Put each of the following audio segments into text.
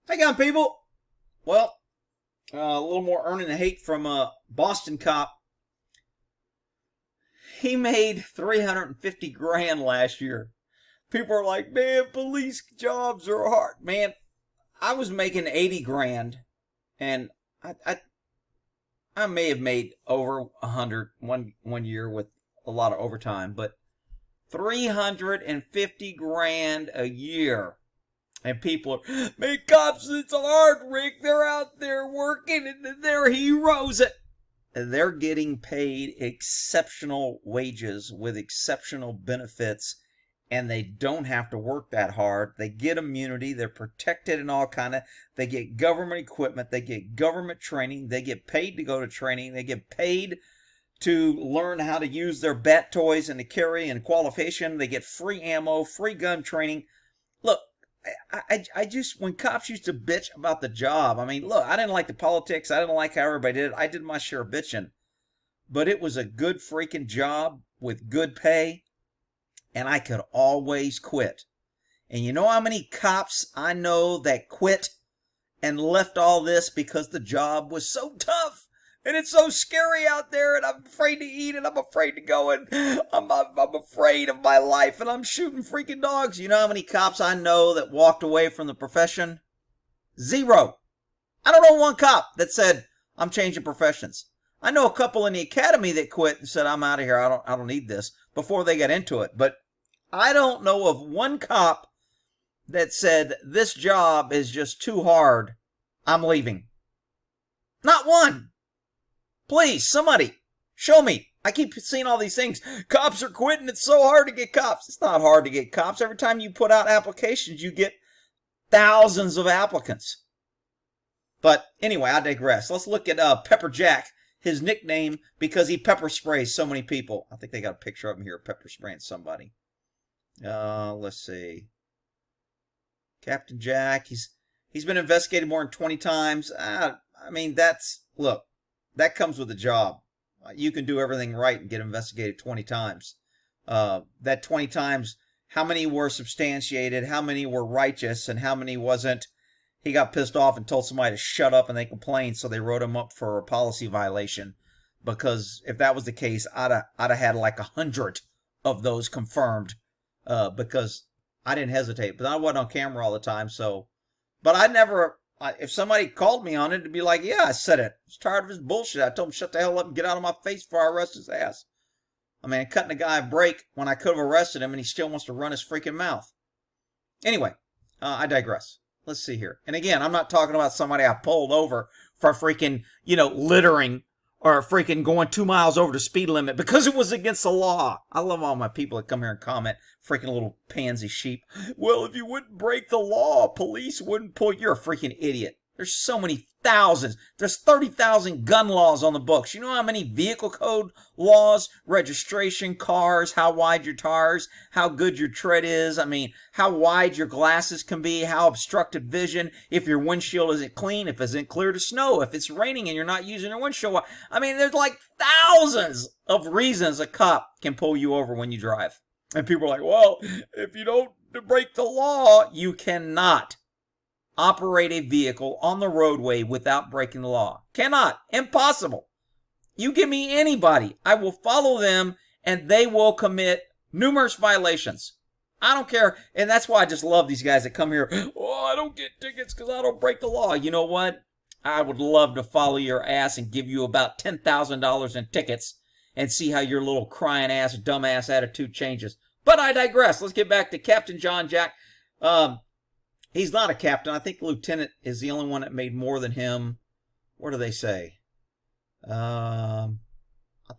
Hey, on, people. Well, a little more earning the hate from a Boston cop. He made 350 grand last year. People are like, man, police jobs are hard. Man, I was making 80 grand, and I may have made over 100 one year with a lot of overtime, but 350 grand a year. And people are, man, cops, it's hard, Rick. They're out there working and they're heroes. And they're getting paid exceptional wages with exceptional benefits, and they don't have to work that hard. They get immunity. They're protected and all kind of. They get government equipment. They get government training. They get paid to go to training. They get paid to learn how to use their bat toys and to carry and qualification. They get free ammo, free gun training. Look, I just, when cops used to bitch about the job, I mean, look, I didn't like the politics. I didn't like how everybody did it. I did my share of bitching. But it was a good freaking job with good pay, and I could always quit. And you know how many cops I know that quit and left all this because the job was so tough? And it's so scary out there, and I'm afraid to eat, and I'm afraid to go, and I'm afraid of my life, and I'm shooting freaking dogs. You know how many cops I know that walked away from the profession? Zero. I don't know one cop that said, I'm changing professions. I know a couple in the academy that quit and said, I'm out of here, I don't need this, before they got into it. But I don't know of one cop that said, this job is just too hard, I'm leaving. Not one. Please, somebody, show me. I keep seeing all these things. Cops are quitting. It's so hard to get cops. It's not hard to get cops. Every time you put out applications, you get thousands of applicants. But anyway, I digress. Let's look at Pepper Jack, his nickname, because he pepper sprays so many people. I think they got a picture of him here, pepper spraying somebody. Let's see. Captain Jack, he's been investigated more than 20 times. I mean, look. That comes with the job. You can do everything right and get investigated 20 times. That 20 times, how many were substantiated, how many were righteous, and how many wasn't? He got pissed off and told somebody to shut up, and they complained, so they wrote him up for a policy violation. Because if that was the case, I'd have had like 100 of those confirmed. Because I didn't hesitate. But I wasn't on camera all the time, so. But I never. If somebody called me on it, it'd be like, yeah, I said it. I was tired of his bullshit. I told him, shut the hell up and get out of my face before I arrest his ass. I mean, cutting a guy a break when I could have arrested him, and he still wants to run his freaking mouth. Anyway, I digress. Let's see here. And again, I'm not talking about somebody I pulled over for freaking, littering or freaking going 2 miles over the speed limit because it was against the law. I love all my people that come here and comment, freaking little pansy sheep. Well, if you wouldn't break the law, police wouldn't pull you. You're a freaking idiot. There's so many thousands. There's 30,000 gun laws on the books. You know how many vehicle code laws, registration, cars, how wide your tires, how good your tread is. I mean, how wide your glasses can be, how obstructed vision, if your windshield isn't clean, if it's isn't clear to snow, if it's raining and you're not using your windshield. I mean, there's like thousands of reasons a cop can pull you over when you drive. And people are like, well, if you don't break the law, you cannot operate a vehicle on the roadway without breaking the law. Cannot. Impossible. You give me anybody, I will follow them, and they will commit numerous violations. I don't care. And that's why I just love these guys that come here. Oh, I don't get tickets because I don't break the law. You know what? I would love to follow your ass and give you about $10,000 in tickets and see how your little crying ass, dumbass attitude changes. But I digress. Let's get back to Captain John Jack. He's not a captain. I think the lieutenant is the only one that made more than him. What do they say? I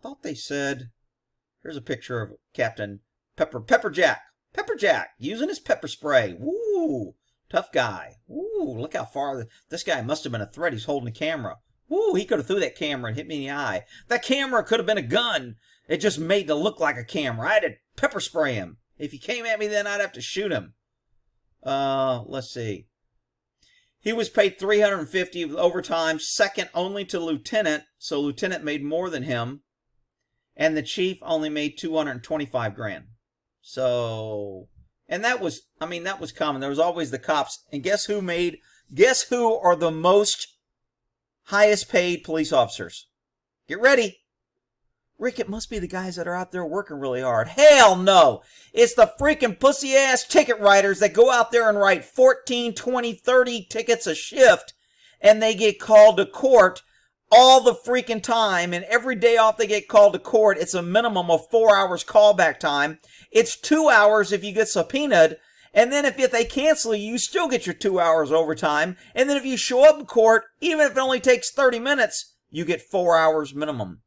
thought they said, here's a picture of Captain Pepper Jack. Pepper Jack, using his pepper spray. Woo, tough guy. Woo, look how far. This guy must have been a threat. He's holding a camera. Woo, he could have threw that camera and hit me in the eye. That camera could have been a gun. It just made it look like a camera. I had to pepper spray him. If he came at me, then I'd have to shoot him. Let's see. He was paid $350 with overtime, second only to lieutenant. So lieutenant made more than him. And the chief only made $225 grand. So, and that was common. There was always the cops. And guess who made Guess who are the most highest paid police officers? Get ready. Rick, it must be the guys that are out there working really hard. Hell no. It's the freaking pussy-ass ticket writers that go out there and write 14, 20, 30 tickets a shift, and they get called to court all the freaking time, and every day off they get called to court, it's a minimum of 4 hours callback time. It's 2 hours if you get subpoenaed, and then if they cancel you, you still get your 2 hours overtime, and then if you show up in court, even if it only takes 30 minutes, you get 4 hours minimum.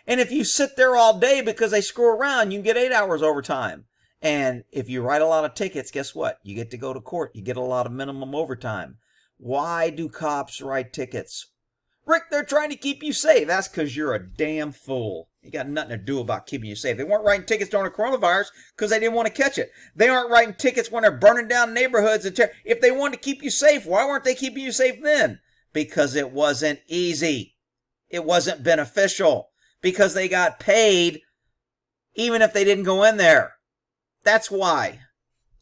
And if you sit there all day because they screw around, you can get 8 hours overtime. And if you write a lot of tickets, guess what? You get to go to court. You get a lot of minimum overtime. Why do cops write tickets? Rick, they're trying to keep you safe. That's because you're a damn fool. You got nothing to do about keeping you safe. They weren't writing tickets during the coronavirus because they didn't want to catch it. They aren't writing tickets when they're burning down neighborhoods. If they wanted to keep you safe, why weren't they keeping you safe then? Because it wasn't easy. It wasn't beneficial. Because they got paid even if they didn't go in there. That's why.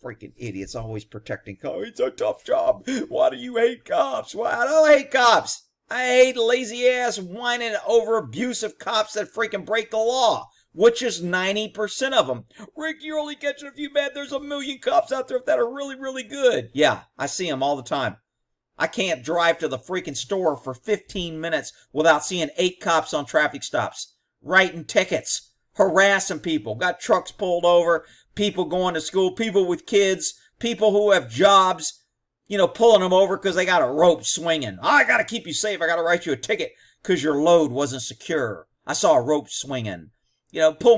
Freaking idiots always protecting cops. It's a tough job. Why do you hate cops? Why? I don't hate cops. I hate lazy-ass, whining, over-abusive cops that freaking break the law, which is 90% of them. Rick, you're only catching a few bad. There's a million cops out there that are really, really good. Yeah, I see them all the time. I can't drive to the freaking store for 15 minutes without seeing 8 cops on traffic stops, writing tickets, harassing people, got trucks pulled over, people going to school, people with kids, people who have jobs, pulling them over because they got a rope swinging. Oh, I got to keep you safe. I got to write you a ticket because your load wasn't secure. I saw a rope swinging. Pull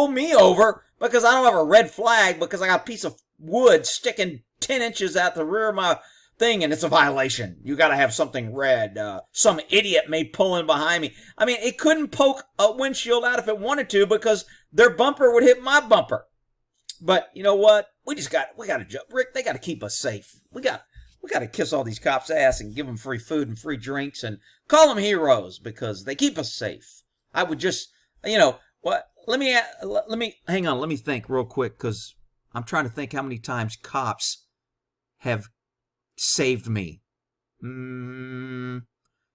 me over because I don't have a red flag because I got a piece of wood sticking 10 inches out the rear of my thing, and it's a violation. You got to have something red. Some idiot may pull in behind me. I mean, it couldn't poke a windshield out if it wanted to because their bumper would hit my bumper. But you know what? We got to jump. Rick, they got to keep us safe. We got to kiss all these cops' ass and give them free food and free drinks and call them heroes because they keep us safe. I would just, what? Let me hang on. Let me think real quick because I'm trying to think how many times cops have saved me.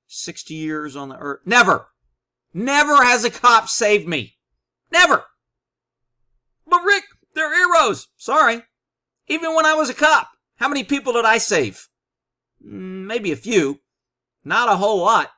60 years on the earth. Never has a cop saved me. Never. But Rick, they're heroes. Sorry. Even when I was a cop, how many people did I save? Maybe a few. Not a whole lot.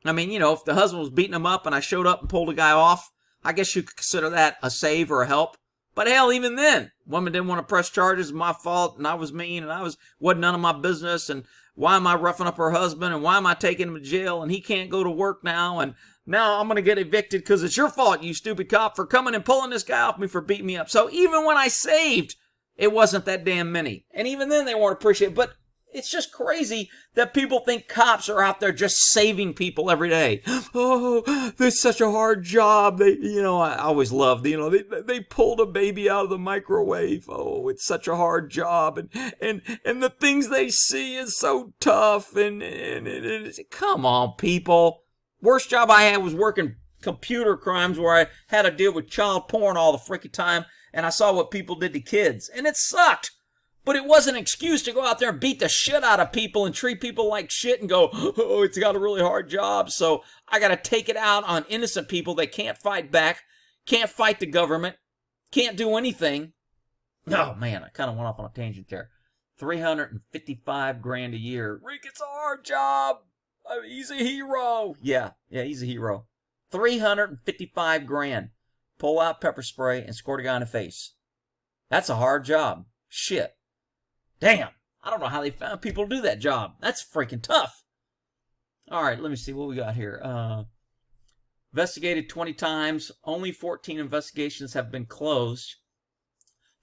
I mean, if the husband was beating him up and I showed up and pulled a guy off, I guess you could consider that a save or a help. But hell, even then, woman didn't want to press charges. My fault, and I was mean, and wasn't none of my business. And why am I roughing up her husband? And why am I taking him to jail? And he can't go to work now. And now I'm going to get evicted because it's your fault, you stupid cop, for coming and pulling this guy off me for beating me up. So even when I saved, it wasn't that damn many. And even then, they weren't appreciated. But it's just crazy that people think cops are out there just saving people every day. Oh, it's such a hard job. I always loved, they pulled a baby out of the microwave. Oh, it's such a hard job. And the things they see is so tough. And come on, people. Worst job I had was working computer crimes where I had to deal with child porn all the freaking time. And I saw what people did to kids. And it sucked. But it wasn't an excuse to go out there and beat the shit out of people and treat people like shit and go, oh, it's got a really hard job, so I got to take it out on innocent people that can't fight back, can't fight the government, can't do anything. Oh, man, I kind of went off on a tangent there. $355,000 a year. Rick, it's a hard job. He's a hero. Yeah, he's a hero. $355,000. Pull out pepper spray and squirt a guy in the face. That's a hard job. Shit. Damn, I don't know how they found people to do that job. That's freaking tough. All right, let me see what we got here. Investigated 20 times. Only 14 investigations have been closed.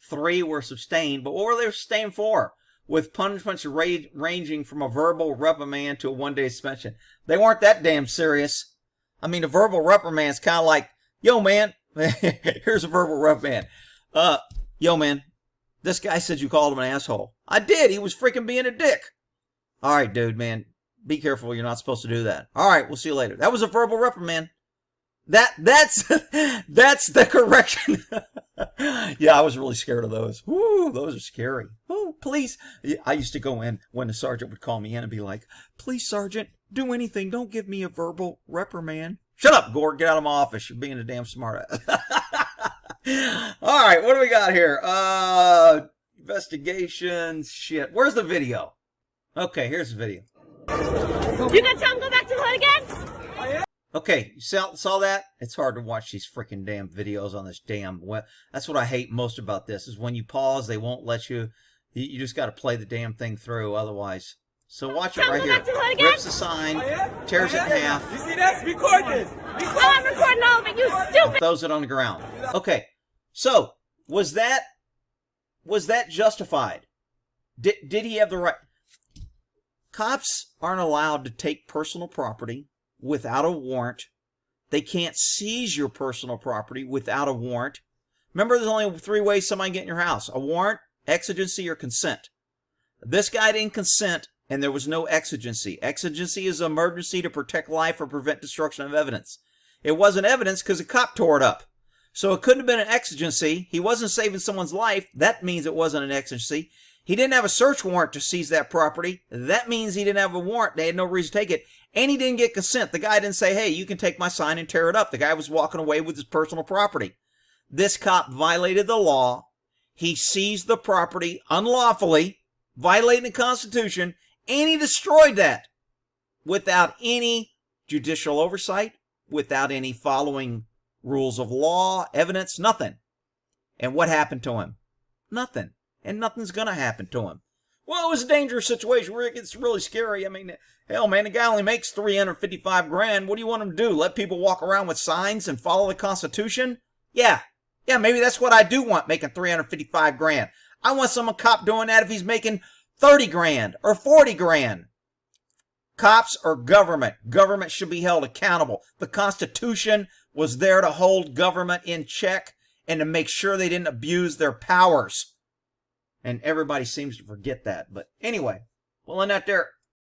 3 were sustained. But what were they sustained for? With punishments ranging from a verbal reprimand to a 1-day suspension. They weren't that damn serious. I mean, a verbal reprimand is kind of like, yo, man, here's a verbal reprimand. Yo, man. This guy said you called him an asshole. I did. He was freaking being a dick. All right, dude, man. Be careful. You're not supposed to do that. All right, we'll see you later. That was a verbal reprimand. That's that's the correction. Yeah, I was really scared of those. Woo, those are scary. Woo, please. I used to go in when the sergeant would call me in and be like, "Please, Sergeant, do anything. Don't give me a verbal reprimand." Shut up, Gord. Get out of my office. You're being a damn smart ass. All right, what do we got here? Investigations. Shit. Where's the video? Okay, here's the video. You gonna tell him go back to hood again? Okay, you saw that? It's hard to watch these freaking damn videos on this damn web. That's what I hate most about this, is when you pause, they won't let you. You just got to play the damn thing through, otherwise. So watch it right here. Rips the sign, tears it in half. You see that? Record this. I'm recording all of it, you stupid! Throws it on the ground. Okay, so was that justified? Did he have the right? Cops aren't allowed to take personal property without a warrant. They can't seize your personal property without a warrant. Remember, there's only 3 ways somebody can get in your house: a warrant, exigency, or consent. This guy didn't consent, and there was no exigency. Exigency is an emergency to protect life or prevent destruction of evidence. It wasn't evidence because the cop tore it up. So it couldn't have been an exigency. He wasn't saving someone's life. That means it wasn't an exigency. He didn't have a search warrant to seize that property. That means he didn't have a warrant. They had no reason to take it. And he didn't get consent. The guy didn't say, hey, you can take my sign and tear it up. The guy was walking away with his personal property. This cop violated the law. He seized the property unlawfully, violating the Constitution, and he destroyed that without any judicial oversight, without any following rules of law, evidence, nothing. And what happened to him? Nothing. And nothing's going to happen to him. Well, it was a dangerous situation where it gets really scary. I mean, hell, man, the guy only makes 355 grand. What do you want him to do? Let people walk around with signs and follow the Constitution? Yeah, maybe that's what I do want, making 355 grand. I want some cop doing that if he's making 30 grand or 40 grand. Cops are government. Government should be held accountable. The Constitution was there to hold government in check and to make sure they didn't abuse their powers. And everybody seems to forget that. But anyway, we'll end that there.